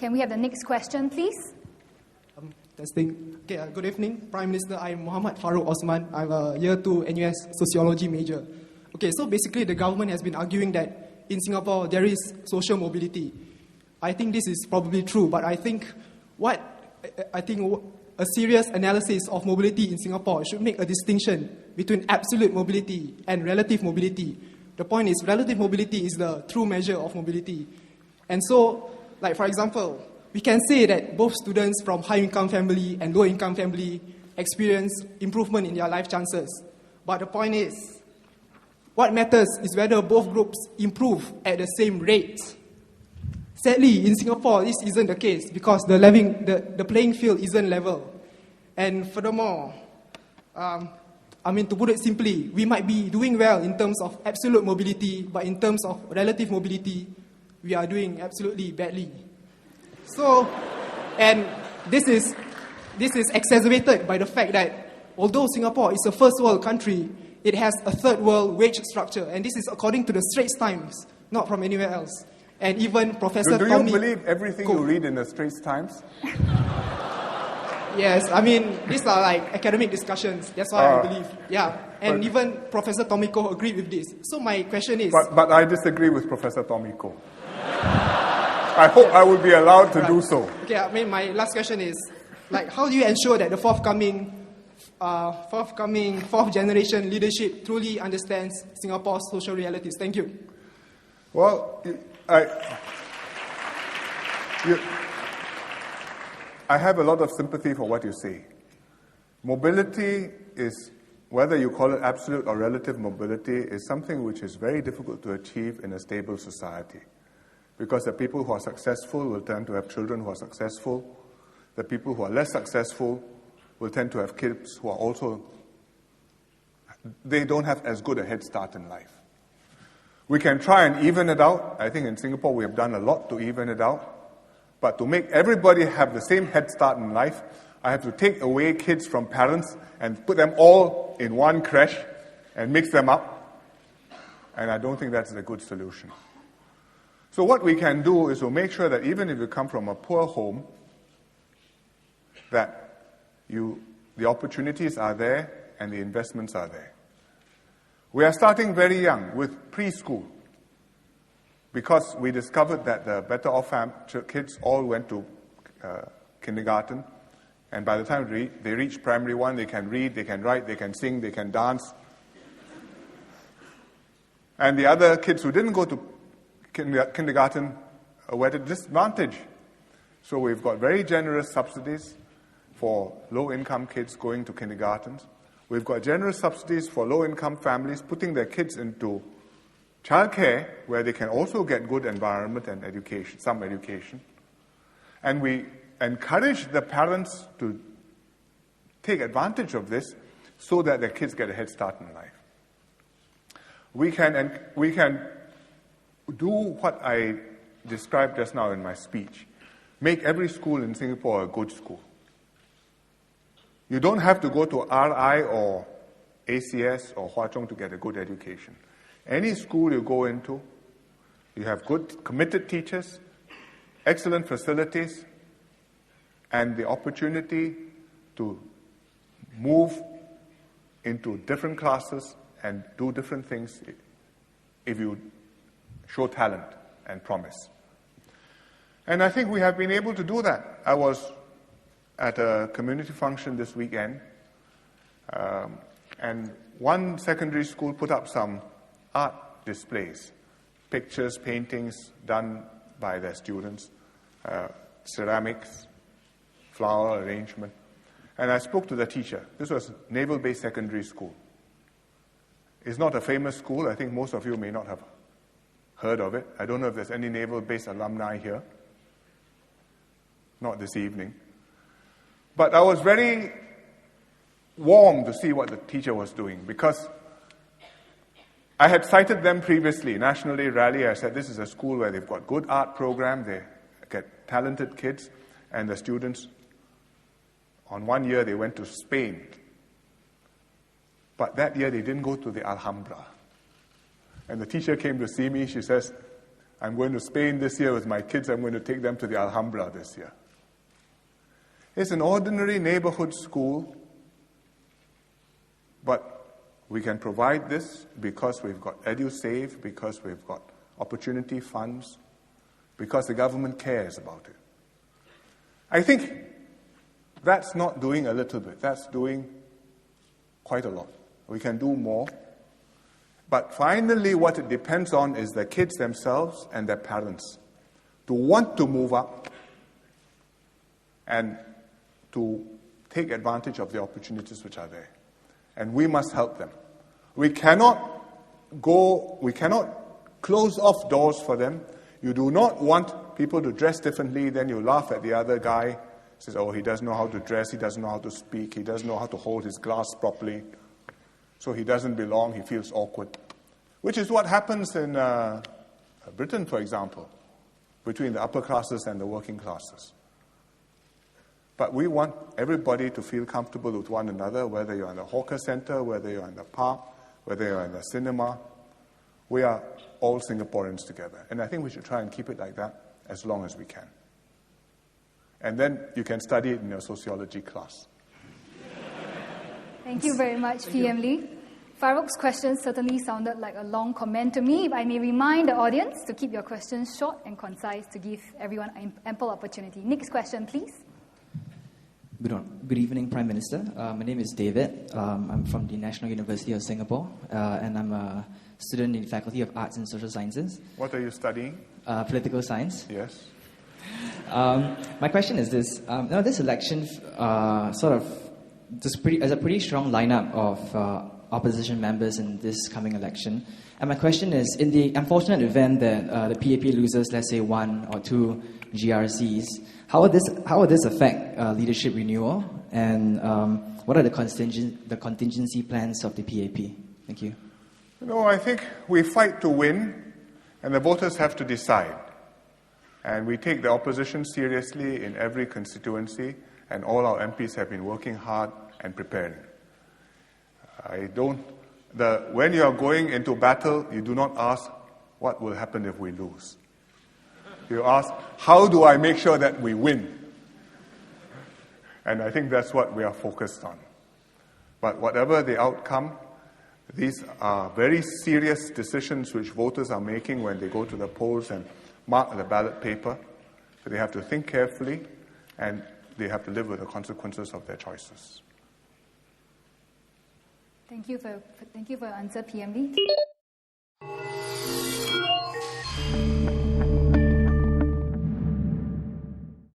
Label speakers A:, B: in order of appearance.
A: Can we have the next question, please?
B: Testing. Okay, good evening, Prime Minister. I'm Muhammad Farouk Osman. I'm a Year 2 NUS Sociology major. Okay, so basically the government has been arguing that in Singapore there is social mobility. I think this is probably true, but I think a serious analysis of mobility in Singapore should make a distinction between absolute mobility and relative mobility. The point is, relative mobility is the true measure of mobility. And so, like for example, we can say that both students from high-income family and low-income family experience improvement in their life chances. But the point is, what matters is whether both groups improve at the same rate. Sadly, in Singapore, this isn't the case because the playing field isn't level. And furthermore, to put it simply, we might be doing well in terms of absolute mobility, but in terms of relative mobility, we are doing absolutely badly. So, and this is exacerbated by the fact that although Singapore is a first world country, it has a third world wage structure, and this is according to the Straits Times, not from anywhere else. And even Professor
C: Do you believe everything you read in the Straits Times?
B: Yes, these are like academic discussions. That's why I believe. Yeah, and even Professor Tomiko agreed with this. So my question is...
C: But I disagree with Professor Tomiko. I hope I will be allowed to do so.
B: Okay, my last question is, how do you ensure that the forthcoming fourth generation leadership truly understands Singapore's social realities? Thank you.
C: Well, I have a lot of sympathy for what you say. Mobility is, whether you call it absolute or relative mobility, is something which is very difficult to achieve in a stable society. Because the people who are successful will tend to have children who are successful. The people who are less successful will tend to have kids who are also, they don't have as good a head start in life. We can try and even it out. I think in Singapore we have done a lot to even it out. But to make everybody have the same head start in life, I have to take away kids from parents and put them all in one creche and mix them up. And I don't think that's a good solution. So what we can do is to make sure that even if you come from a poor home, that the opportunities are there and the investments are there. We are starting very young with preschool because we discovered that the better off kids all went to kindergarten, and by the time they reach primary 1, they can read, they can write, they can sing, they can dance. And the other kids who didn't go to kindergarten were at a disadvantage. So we've got very generous subsidies for low-income kids going to kindergartens. We've got generous subsidies for low-income families putting their kids into childcare where they can also get good environment and education, some education. And we encourage the parents to take advantage of this so that their kids get a head start in life. We can do what I described just now in my speech. Make every school in Singapore a good school. You don't have to go to RI or ACS or Hwa Chong to get a good education. Any school you go into, you have good, committed teachers, excellent facilities, and the opportunity to move into different classes and do different things if you show talent and promise. And I think we have been able to do that. I was at a community function this weekend, and one secondary school put up some art displays, pictures, paintings done by their students, ceramics, flower arrangement. And I spoke to the teacher. This was Naval Base Secondary School. It's not a famous school. I think most of you may not have heard of it. I don't know if there's any Naval Base alumni here. Not this evening. But I was very warmed to see what the teacher was doing because I had cited them previously. National Day Rally, I said this is a school where they've got good art program, they get talented kids, and the students, on one year they went to Spain. But that year they didn't go to the Alhambra. And the teacher came to see me, she says, I'm going to Spain this year with my kids. I'm going to take them to the Alhambra this year. It's an ordinary neighborhood school, but we can provide this because we've got EduSave, because we've got opportunity funds, because the government cares about it. I think that's not doing a little bit. That's doing quite a lot. We can do more. But finally, what it depends on is the kids themselves and their parents to want to move up and to take advantage of the opportunities which are there. And we must help them. We cannot close off doors for them. You do not want people to dress differently, then you laugh at the other guy, says, oh, he doesn't know how to dress, he doesn't know how to speak, he doesn't know how to hold his glass properly, so he doesn't belong, he feels awkward. Which is what happens in Britain, for example, between the upper classes and the working classes. But we want everybody to feel comfortable with one another, whether you're in the hawker center, whether you're in the park, whether you're in the cinema. We are all Singaporeans together. And I think we should try and keep it like that as long as we can. And then you can study it in your sociology class.
A: Thank you very much, PM Lee. Farouk's question certainly sounded like a long comment to me. If I may remind the audience to keep your questions short and concise to give everyone ample opportunity. Next question, please.
D: Good evening, Prime Minister. My name is David. I'm from the National University of Singapore, and I'm a student in the Faculty of Arts and Social Sciences.
C: What are you studying?
D: Political science.
C: Yes.
D: My question is this. This election as a pretty strong lineup of opposition members in this coming election. And my question is, in the unfortunate event that the PAP loses, let's say, 1 or 2 GRCs, how will this affect leadership renewal? And what are the contingency plans of the PAP? Thank you.
C: I think we fight to win, and the voters have to decide. And we take the opposition seriously in every constituency, and all our MPs have been working hard and preparing. When you are going into battle, you do not ask, what will happen if we lose? You ask, how do I make sure that we win? And I think that's what we are focused on. But whatever the outcome, these are very serious decisions which voters are making when they go to the polls and mark the ballot paper. So they have to think carefully, and they have to live with the consequences of their choices.
A: Thank you for your answer, PM Lee.